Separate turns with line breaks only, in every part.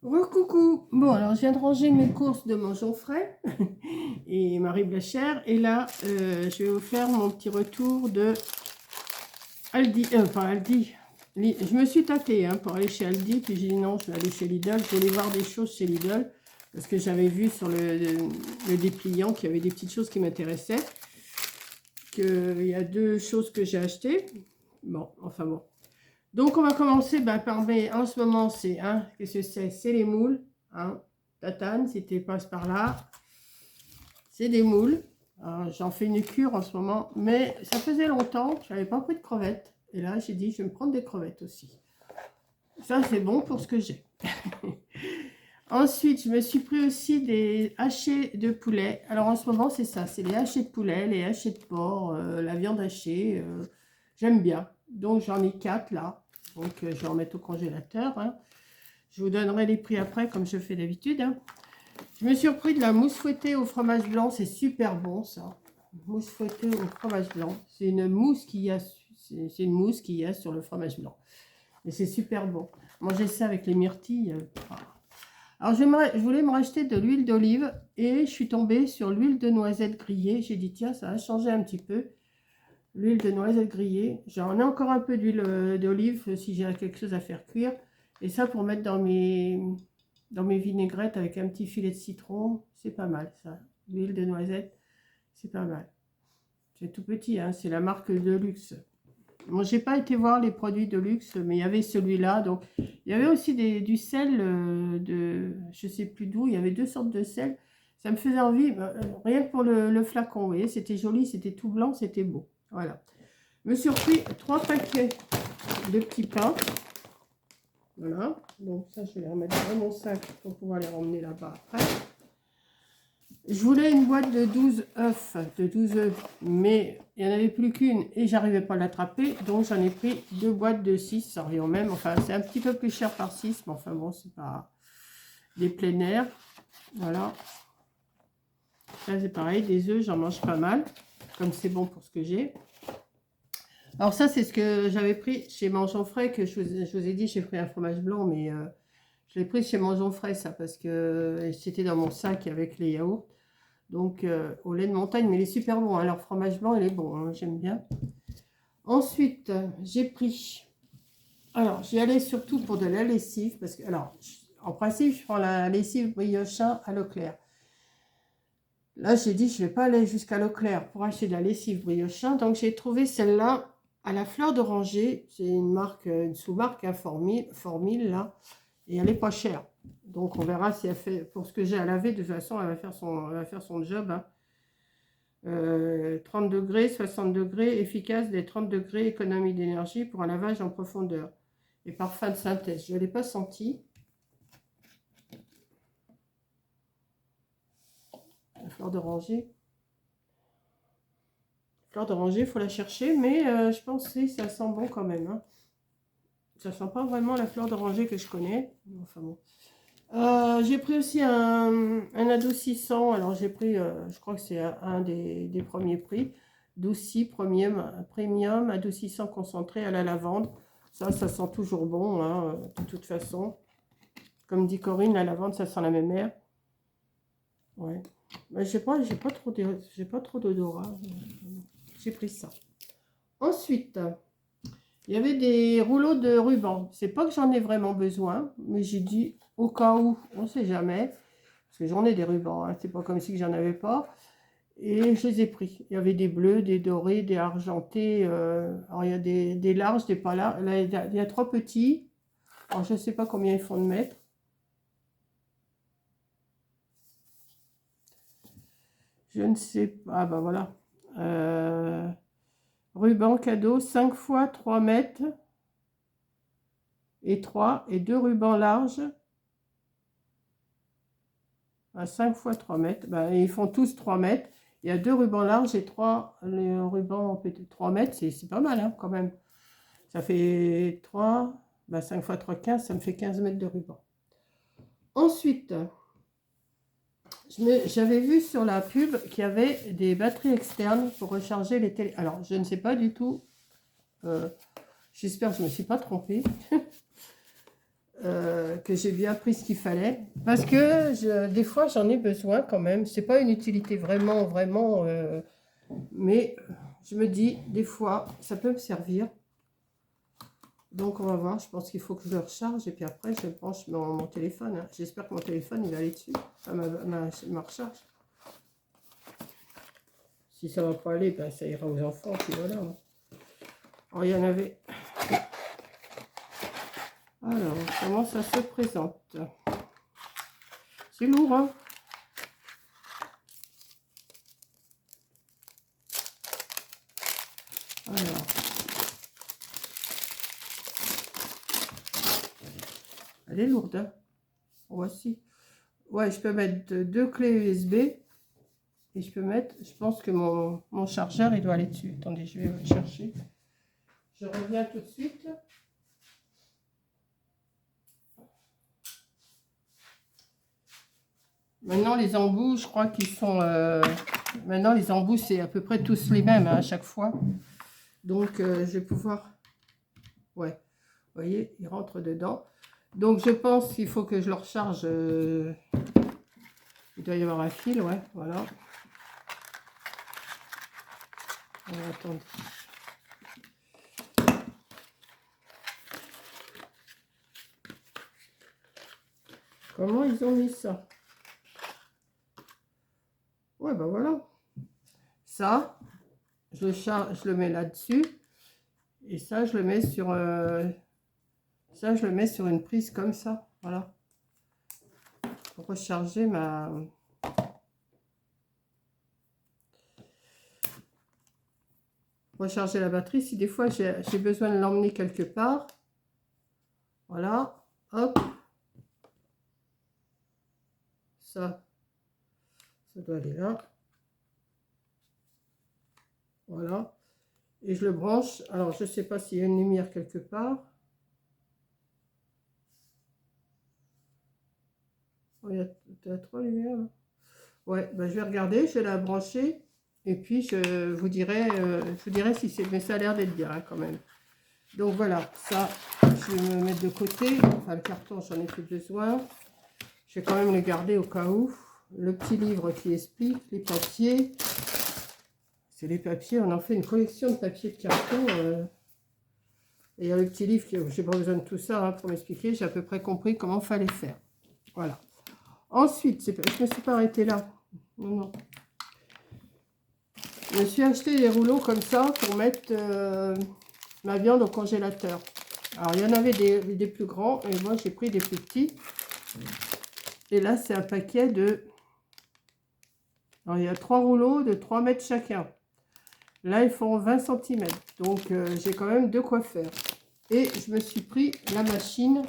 Recoucou. Bon, alors je viens de ranger mes courses de Mangeons Frais et Marie Blachère. Et là, je vais vous faire mon petit retour de Aldi. Pas Aldi. Je me suis tâtée pour aller chez Aldi. Puis j'ai dit non, je vais aller chez Lidl. Je voulais voir des choses chez Lidl. Parce que j'avais vu sur le dépliant qu'il y avait des petites choses qui m'intéressaient. Il y a deux choses que j'ai achetées. Bon, enfin bon. Donc, on va commencer par en ce moment, c'est, qu'est-ce que c'est les moules, Tatane, si tu passes par là, c'est des moules. J'en fais une cure en ce moment, mais ça faisait longtemps que je n'avais pas pris de crevettes. Et là, j'ai dit, je vais me prendre des crevettes aussi. Ça, c'est bon pour ce que j'ai. Ensuite, je me suis pris aussi des hachés de poulet. Alors, en ce moment, c'est ça, c'est les hachés de poulet, les hachés de porc, la viande hachée. J'aime bien. Donc, j'en ai 4 là. Donc, je vais en mettre au congélateur. Je vous donnerai les prix après, comme je fais d'habitude. Je me suis repris de la mousse fouettée au fromage blanc. C'est super bon, ça. Mousse fouettée au fromage blanc. C'est une mousse qu'il y a, sur le fromage blanc. Et c'est super bon. Manger ça avec les myrtilles. Alors, je voulais me racheter de l'huile d'olive. Et je suis tombée sur l'huile de noisette grillée. J'ai dit, tiens, ça a changé un petit peu. L'huile de noisette grillée. J'en ai encore un peu d'huile d'olive si j'ai quelque chose à faire cuire. Et ça, pour mettre dans mes vinaigrettes avec un petit filet de citron, c'est pas mal ça. L'huile de noisette, c'est pas mal. C'est tout petit, c'est la marque de luxe. Moi, j'ai pas été voir les produits de luxe, mais il y avait celui-là. Donc, il y avait aussi du sel je sais plus d'où. Il y avait 2 sortes de sel. Ça me faisait envie, rien que pour le flacon. Vous voyez, c'était joli, c'était tout blanc, c'était beau. Voilà. Je me suis repris 3 paquets de petits pains. Voilà. Donc ça, je vais les remettre dans mon sac pour pouvoir les ramener là-bas après. Je voulais une boîte de 12 œufs, mais il n'y en avait plus qu'une et j'arrivais pas à l'attraper. Donc j'en ai pris 2 boîtes de 6, ça revient au même. Enfin, c'est un petit peu plus cher par 6, mais enfin bon, c'est pas des plein air. Voilà. Là, c'est pareil, des œufs, j'en mange pas mal, comme c'est bon pour ce que j'ai. Alors ça, c'est ce que j'avais pris chez Mangeons Frais, que je vous ai dit, j'ai pris un fromage blanc, mais je l'ai pris chez Mangeons Frais, ça, parce que c'était dans mon sac avec les yaourts. Donc, au lait de montagne, mais il est super bon, leur fromage blanc, il est bon, j'aime bien. Ensuite, j'ai pris... Alors, j'y allais surtout pour de la lessive, parce que, alors, en principe, je prends la lessive Briochin à Leclerc. Là, j'ai dit, je ne vais pas aller jusqu'à Leclerc pour acheter de la lessive Briochin. Donc, j'ai trouvé celle-là à la fleur d'oranger. C'est une marque, une sous-marque, Formil, là. Et elle n'est pas chère. Donc, on verra si elle fait, pour ce que j'ai à laver, de toute façon, elle va faire son job. 30 degrés, 60 degrés, efficace des 30 degrés, économie d'énergie pour un lavage en profondeur. Et parfum de synthèse. Je ne l'ai pas senti. La fleur d'oranger. Fleur d'oranger, il faut la chercher, mais je pense que ça sent bon quand même. Ça sent pas vraiment la fleur d'oranger que je connais. Enfin bon. J'ai pris aussi un adoucissant. Alors j'ai pris, je crois que c'est un des premiers prix. Doucy Premium adoucissant concentré à la lavande. Ça sent toujours bon, de toute façon. Comme dit Corinne, la lavande, ça sent la même air. Ouais. J'ai pas trop d'odorat. J'ai pris ça. Ensuite, il y avait des rouleaux de ruban. C'est pas que j'en ai vraiment besoin, mais j'ai dit au cas où, on ne sait jamais. Parce que j'en ai des rubans, c'est pas comme si j'en avais pas. Et je les ai pris. Il y avait des bleus, des dorés, des argentés. Alors il y a des larges, des pas larges. Là, il y a 3 petits. Alors je ne sais pas combien ils font de mètres. Je ne sais pas. Ah ben voilà. Ruban cadeau, 5 fois 3 mètres. Et 3. Et 2 rubans larges. À 5 fois 3 mètres. Ben, ils font tous 3 mètres. Il y a 2 rubans larges et 3 les rubans 3 mètres. C'est pas mal quand même. Ça fait 3. Ben 5 fois 3, 15. Ça me fait 15 mètres de ruban. Ensuite, j'avais vu sur la pub qu'il y avait des batteries externes pour recharger les télé. Alors, je ne sais pas du tout. J'espère que je ne me suis pas trompée. que j'ai bien pris ce qu'il fallait. Parce que des fois, j'en ai besoin quand même. C'est pas une utilité vraiment, vraiment... mais je me dis, des fois, ça peut me servir. Donc, on va voir. Je pense qu'il faut que je le recharge. Et puis après, je branche mon téléphone. Hein. J'espère que mon téléphone, il va aller dessus. À ma recharge. Si ça va pas aller, ben, ça ira aux enfants. Puis voilà. Alors, il y en avait... Alors, comment ça se présente? C'est lourd, hein? Alors... Elle est lourde, hein? Voici. Ouais, je peux mettre deux clés USB. Et je peux mettre... Je pense que mon chargeur, il doit aller dessus. Attendez, je vais le chercher. Je reviens tout de suite. Maintenant, les embouts, je crois qu'ils sont... Maintenant, les embouts, c'est à peu près tous les mêmes hein, à chaque fois. Donc, je vais pouvoir... Ouais, vous voyez, il rentre dedans. Donc, je pense qu'il faut que je le recharge. Il doit y avoir un fil, ouais, voilà. Attendez. Comment ils ont mis ça? Ouais, ben voilà. Ça, je le mets là-dessus. Et ça, je le mets sur... ça, je le mets sur une prise comme ça. Voilà. Pour recharger ma... Recharger la batterie. Si des fois, j'ai besoin de l'emmener quelque part. Voilà. Hop. Ça doit aller là. Voilà. Et je le branche. Alors, je ne sais pas s'il y a une lumière quelque part. Oh, il y a trois lumières. Là. Ouais, ben, je vais regarder, je vais la brancher. Et puis, je vous dirai si c'est... Mais ça a l'air d'être bien hein, quand même. Donc, voilà. Ça, je vais me mettre de côté. Enfin, le carton, j'en ai plus besoin. Je vais quand même le garder au cas où. Le petit livre qui explique, les papiers. C'est les papiers, on en fait une collection de papiers de carton. Et il y a le petit livre, je n'ai pas besoin de tout ça hein, pour m'expliquer. J'ai à peu près compris comment il fallait faire. Voilà. Ensuite, je ne me suis pas arrêtée là. Non, non. Je me suis acheté des rouleaux comme ça pour mettre ma viande au congélateur. Alors, il y en avait des plus grands et moi, j'ai pris des plus petits. Et là, c'est un paquet de... Alors, il y a 3 rouleaux de 3 mètres chacun. Là, ils font 20 cm. Donc, j'ai quand même de quoi faire. Et je me suis pris la machine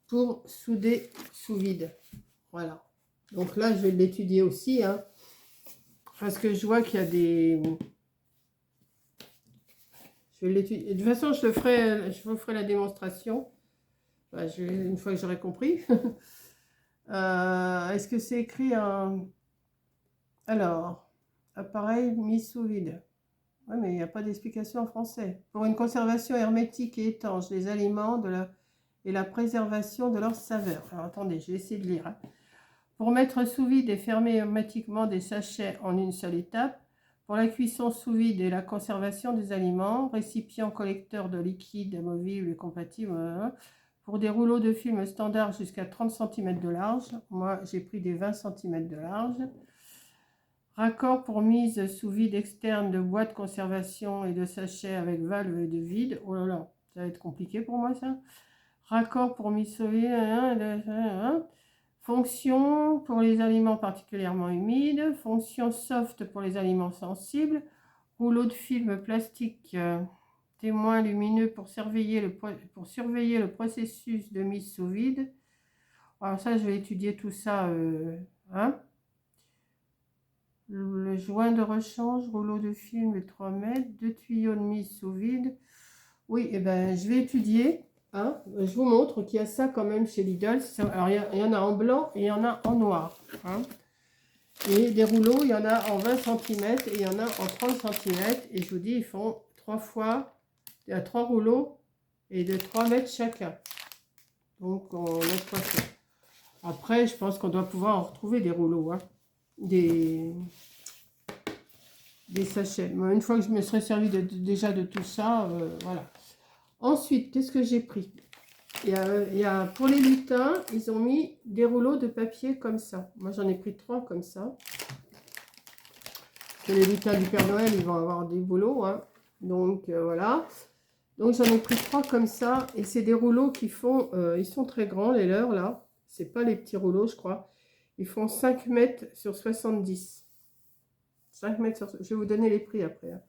pour souder sous vide. Voilà. Donc là, je vais l'étudier aussi. Hein, parce que je vois qu'il y a des... Je vais l'étudier. De toute façon, je vous ferai la démonstration. Enfin, une fois que j'aurai compris. Est-ce que c'est écrit en... Alors, appareil mis sous vide. Oui, mais il n'y a pas d'explication en français. Pour une conservation hermétique et étanche des aliments et la préservation de leur saveur. Alors, attendez, je vais essayer de lire. Hein. Pour mettre sous vide et fermer hermétiquement des sachets en une seule étape. Pour la cuisson sous vide et la conservation des aliments. Récipient collecteur de liquide amovible et compatible. Pour des rouleaux de film standard jusqu'à 30 cm de large. Moi, j'ai pris des 20 cm de large. Raccord pour mise sous vide externe de boîte de conservation et de sachets avec valve de vide. Oh là là, ça va être compliqué pour moi ça. Raccord pour mise sous vide. Fonction pour les aliments particulièrement humides. Fonction soft pour les aliments sensibles. Rouleau de film plastique témoin lumineux pour surveiller le processus de mise sous vide. Alors ça, je vais étudier tout ça. Hein. Le joint de rechange, rouleau de film de 3 mètres, 2 tuyaux de mise sous vide. Oui, et ben, je vais étudier. Hein. Je vous montre qu'il y a ça quand même chez Lidl. Alors, il y en a en blanc et il y en a en noir. Hein. Et des rouleaux, il y en a en 20 cm et il y en a en 30 cm. Et je vous dis, ils font 3 fois. Il y a 3 rouleaux et de 3 mètres chacun. Donc on met pas ça. Après, je pense qu'on doit pouvoir en retrouver des rouleaux, hein, des sachets. Moi, une fois que je me serais servi déjà de tout ça, voilà. Ensuite, qu'est-ce que j'ai pris? Pour les lutins, ils ont mis des rouleaux de papier comme ça. Moi, j'en ai pris 3 comme ça. Que les lutins du Père Noël, ils vont avoir des boulots, hein. Donc, voilà. Donc, j'en ai pris 3 comme ça. Et c'est des rouleaux qui font... ils sont très grands, les leurs, là. C'est pas les petits rouleaux, je crois. Ils font 5 mètres sur 70. 5 mètres sur... Je vais vous donner les prix après, hein.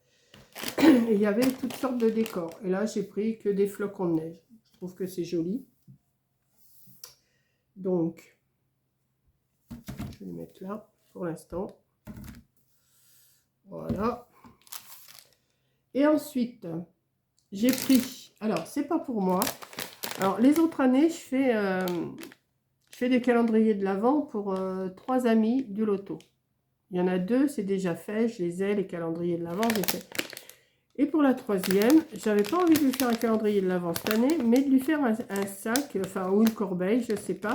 Et il y avait toutes sortes de décors. Et là, j'ai pris que des flocons de neige. Je trouve que c'est joli. Donc, je vais les mettre là pour l'instant. Voilà. Et ensuite, j'ai pris... Alors, c'est pas pour moi. Alors, les autres années, je fais des calendriers de l'Avent pour 3 amis du loto. Il y en a 2, c'est déjà fait. Je les ai, les calendriers de l'Avent, j'ai fait. Et pour la 3e, j'avais pas envie de lui faire un calendrier de l'Avent cette année, mais de lui faire un sac, enfin, ou une corbeille, je sais pas,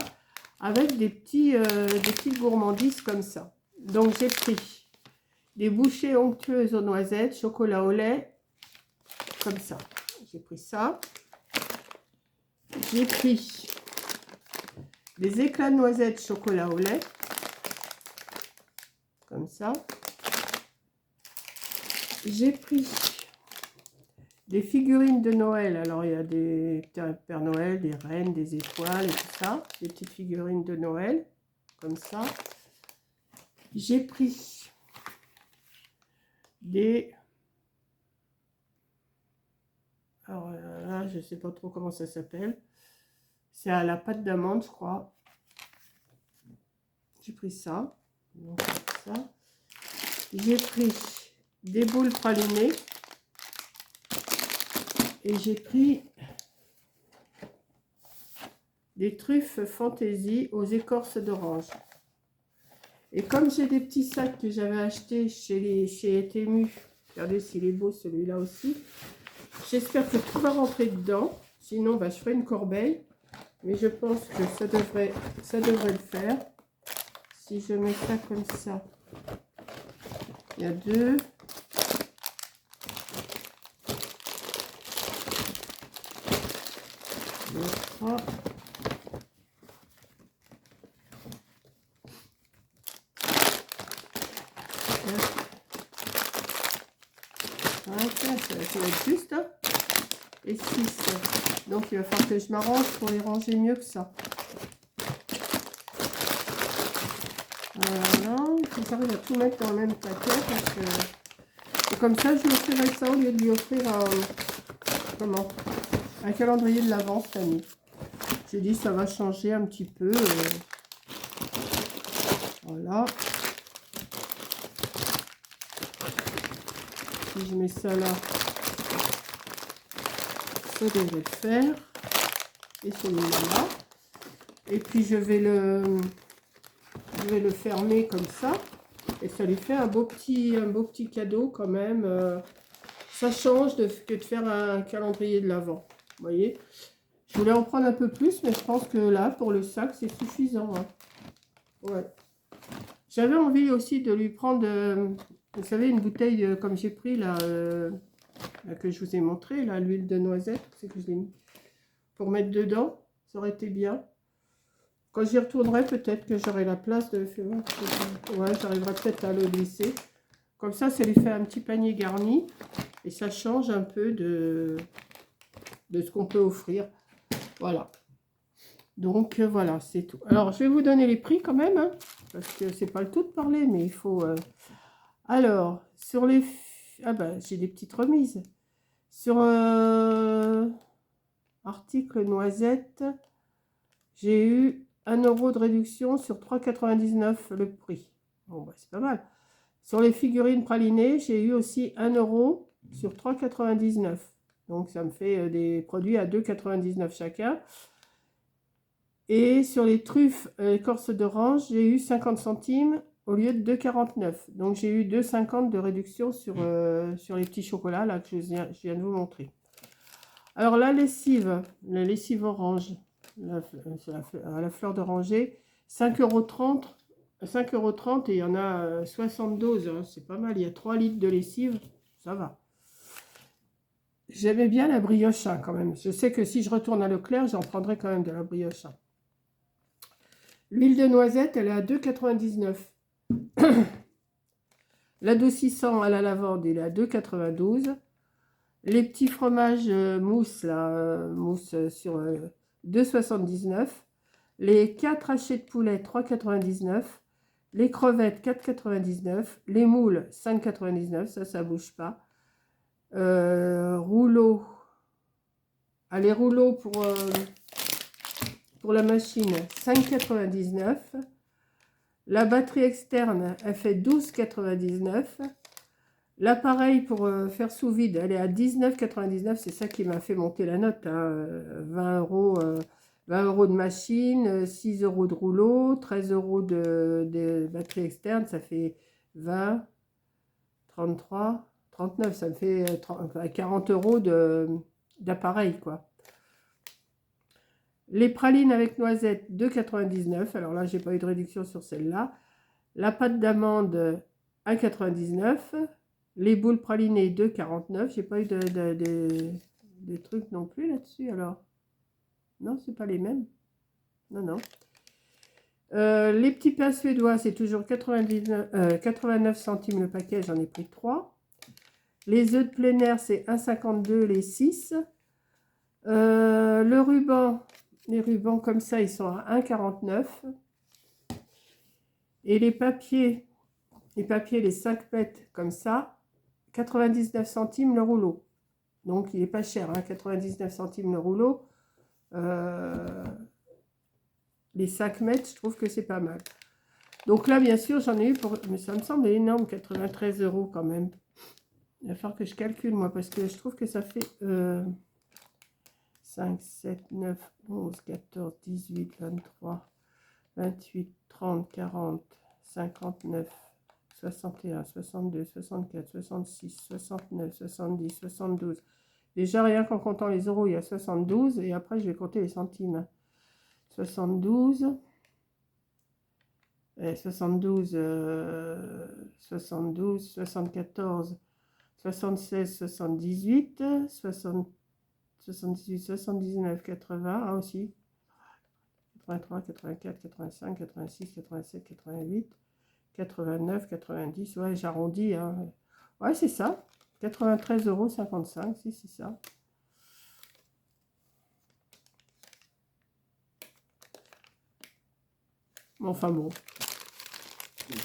avec des petites gourmandises comme ça. Donc, j'ai pris des bouchées onctueuses aux noisettes, chocolat au lait, comme ça. J'ai pris ça. J'ai pris des éclats de noisettes, chocolat au lait, comme ça. J'ai pris des figurines de Noël. Alors, il y a des Père Noël, des reines, des étoiles et tout ça. Des petites figurines de Noël, comme ça. J'ai pris des... Alors là, je ne sais pas trop comment ça s'appelle. C'est à la pâte d'amande, je crois. J'ai pris ça. Donc, ça. J'ai pris des boules pralinées. Et j'ai pris des truffes fantaisie aux écorces d'orange. Et comme j'ai des petits sacs que j'avais achetés chez Temu, regardez s'il est beau celui-là aussi. J'espère que tout va rentrer dedans. Sinon, bah, je ferai une corbeille. Mais je pense que ça devrait le faire. Si je mets ça comme ça. Il y a 2. Ah. Ça va être juste, hein. Et 6. Donc il va falloir que je m'arrange pour les ranger mieux que ça. Voilà, j'arrive à tout mettre dans le même paquet parce que... Et comme ça, je lui offrirai ça au lieu de lui offrir un calendrier de l'Avent cette année. J'ai dit ça va changer un petit peu. Voilà. Si je mets ça là, ça devrait le faire. Et celui-là là. Et puis je vais le fermer comme ça. Et ça lui fait un beau petit cadeau quand même. Ça change que de faire un calendrier de l'Avent. Vous voyez, je voulais en prendre un peu plus, mais je pense que là, pour le sac, c'est suffisant, hein. Ouais. J'avais envie aussi de lui prendre, vous savez, une bouteille comme j'ai pris là, là, que je vous ai montré, là, l'huile de noisette, c'est que je l'ai mis pour mettre dedans. Ça aurait été bien. Quand j'y retournerai, peut-être que j'aurai la place de... Ouais, j'arriverai peut-être à le glisser. Comme ça lui fait un petit panier garni. Et ça change un peu de ce qu'on peut offrir. Voilà. Donc, voilà, c'est tout. Alors, je vais vous donner les prix quand même. Hein, parce que c'est pas le tout de parler, mais il faut... Alors, sur les... Ah ben, j'ai des petites remises. Sur article noisette, j'ai eu 1 € de réduction sur 3,99 le prix. Bon, bah, c'est pas mal. Sur les figurines pralinées, j'ai eu aussi 1 € sur 3,99. Donc, ça me fait des produits à 2,99 chacun. Et sur les truffes écorce d'orange, j'ai eu 50 centimes au lieu de 2,49. Donc, j'ai eu 2,50 de réduction sur les petits chocolats là, que je viens de vous montrer. Alors la lessive orange, c'est à la fleur d'oranger, 5,30 €. 5,30 € et il y en a 72, hein, c'est pas mal. Il y a 3 litres de lessive, ça va. J'aimais bien la brioche hein, quand même. Je sais que si je retourne à Leclerc, j'en prendrai quand même de la brioche. L'huile de noisette, elle est à 2,99 €. L'adoucissant à la lavande, il est à 2,92 €. Les petits fromages mousse, là, mousse sur 2,79 €. Les 4 hachés de poulet, 3,99 €. Les crevettes, 4,99 €. Les moules, 5,99 €. Ça bouge pas. Rouleaux. Ah, les rouleaux pour la machine, 5,99 €. La batterie externe, elle fait 12,99 €. L'appareil pour faire sous vide, elle est à 19,99 €. C'est ça qui m'a fait monter la note. Hein. 20 €, 20 € de machine, 6 € de rouleau, 13 € de batterie externe. Ça fait 20, 33, 39. Ça me fait 40 € d'appareil, quoi. Les pralines avec noisettes, 2,99 €. Alors là, j'ai pas eu de réduction sur celle-là. La pâte d'amande, 1,99 €. Les boules pralinées, 2,49 €. J'ai pas eu de trucs non plus là-dessus, alors. Non, c'est pas les mêmes. Non, non. Les petits pains suédois, c'est toujours 89 centimes le paquet. J'en ai pris 3. Les œufs de plein air, c'est 1,52 € les 6. Le ruban, les rubans comme ça, ils sont à 1,49 €. Et les papiers, les 5 mètres comme ça, 99 centimes le rouleau. Donc, il n'est pas cher, hein, 99 centimes le rouleau. Les 5 mètres, je trouve que c'est pas mal. Donc là, bien sûr, j'en ai eu pour... Mais ça me semble énorme, 93 € quand même. Il va falloir que je calcule, moi, parce que je trouve que ça fait 5, 7, 9, 11, 14, 18, 23, 28, 30, 40, 59, 61, 62, 64, 66, 69, 70, 72. Déjà, rien qu'en comptant les euros, il y a 72. Et après, je vais compter les centimes. 72. 72, 72, 74, 76, 78, 60, 78, 79, 80. Ah aussi. 83, 84, 85, 86, 87, 88, 89, 90. Ouais, j'arrondis. Hein. Ouais, c'est ça. 93,55 €, si c'est ça. Enfin bon.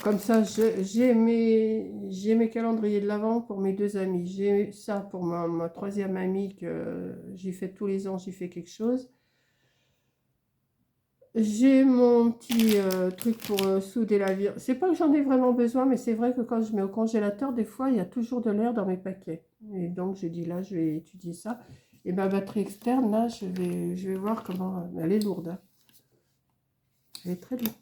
Comme ça, j'ai mes calendriers de l'Avent pour mes 2 amis. J'ai ça pour ma 3e amie que j'y fais tous les ans, j'y fais quelque chose. J'ai mon petit truc pour souder la viande. C'est pas que j'en ai vraiment besoin, mais c'est vrai que quand je mets au congélateur, des fois, il y a toujours de l'air dans mes paquets. Et donc, j'ai dit là, je vais étudier ça. Et ma batterie externe, là, je vais voir comment... Elle est lourde. Hein. Elle est très lourde.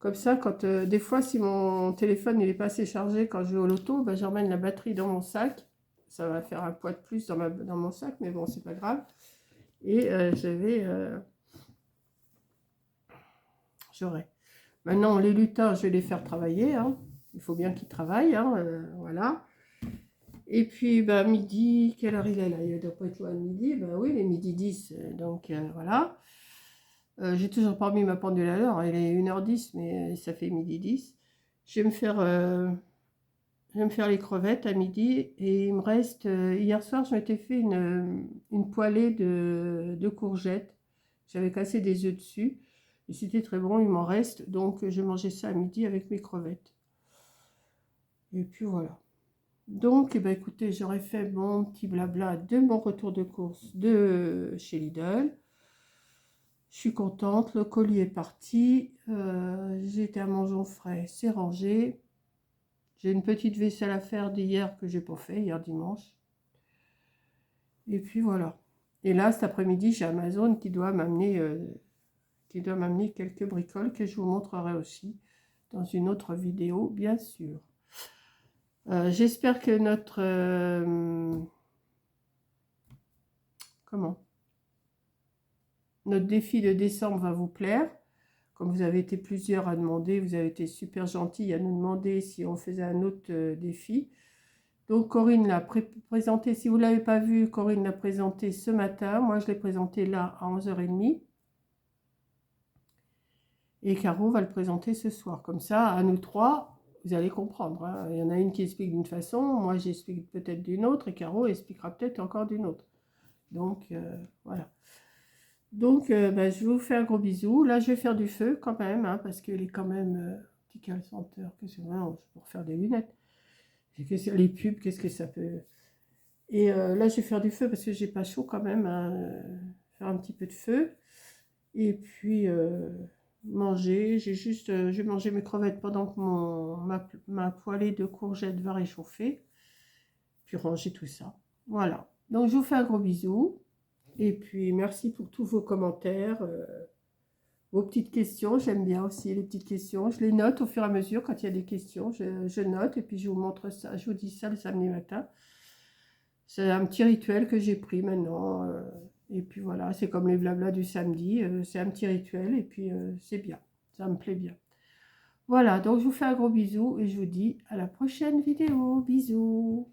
Comme ça, quand des fois, si mon téléphone n'est pas assez chargé quand je vais au loto, ben, j'emmène la batterie dans mon sac. Ça va faire un poids de plus dans mon sac, mais bon, c'est pas grave. Et je vais... j'aurai. Maintenant, les lutins, je vais les faire travailler. Hein. Il faut bien qu'ils travaillent. Hein, voilà. Et puis, bah, midi, quelle heure il est là? Il doit pas être loin de midi. Ben oui, il est midi 10. Donc, voilà. J'ai toujours pas mis ma pendule à l'heure. Il est 1h10, mais ça fait midi 10. Je vais me faire les crevettes à midi. Et il me reste... hier soir, je m'étais fait une poêlée de courgettes. J'avais cassé des œufs dessus. Et c'était très bon, il m'en reste. Donc, je vais manger ça à midi avec mes crevettes. Et puis, voilà. Donc, eh ben, écoutez, j'aurais fait mon petit blabla de mon retour de course de chez Lidl. Je suis contente, le colis est parti. J'ai été à Mangeons Frais, c'est rangé. J'ai une petite vaisselle à faire d'hier que j'ai pas fait, hier dimanche. Et puis voilà. Et là, cet après-midi, j'ai Amazon qui doit m'amener quelques bricoles que je vous montrerai aussi dans une autre vidéo, bien sûr. J'espère que Comment? Notre défi de décembre va vous plaire. Comme vous avez été plusieurs à demander, vous avez été super gentils à nous demander si on faisait un autre défi. Donc Corinne l'a présenté, si vous ne l'avez pas vu, Corinne l'a présenté ce matin. Moi, je l'ai présenté là à 11h30. Et Caro va le présenter ce soir. Comme ça, à nous trois, vous allez comprendre. Hein. Il y en a une qui explique d'une façon, moi j'explique peut-être d'une autre, et Caro expliquera peut-être encore d'une autre. Donc, voilà. Donc, je vous fais un gros bisou. Là, je vais faire du feu quand même, hein, parce qu'il est quand même petit cale-senteur. Qu'est-ce que c'est pour faire des lunettes. Les pubs, qu'est-ce que ça peut... Et là, je vais faire du feu parce que j'ai pas chaud quand même. Hein, faire un petit peu de feu. Et puis, manger. Je vais manger mes crevettes pendant que ma poêlée de courgettes va réchauffer. Puis ranger tout ça. Voilà. Donc, je vous fais un gros bisou. Et puis, merci pour tous vos commentaires, vos petites questions. J'aime bien aussi les petites questions. Je les note au fur et à mesure quand il y a des questions. Je note et puis je vous montre ça. Je vous dis ça le samedi matin. C'est un petit rituel que j'ai pris maintenant. Et puis voilà, c'est comme les blabla du samedi. C'est un petit rituel et puis c'est bien. Ça me plaît bien. Voilà, donc je vous fais un gros bisou et je vous dis à la prochaine vidéo. Bisous.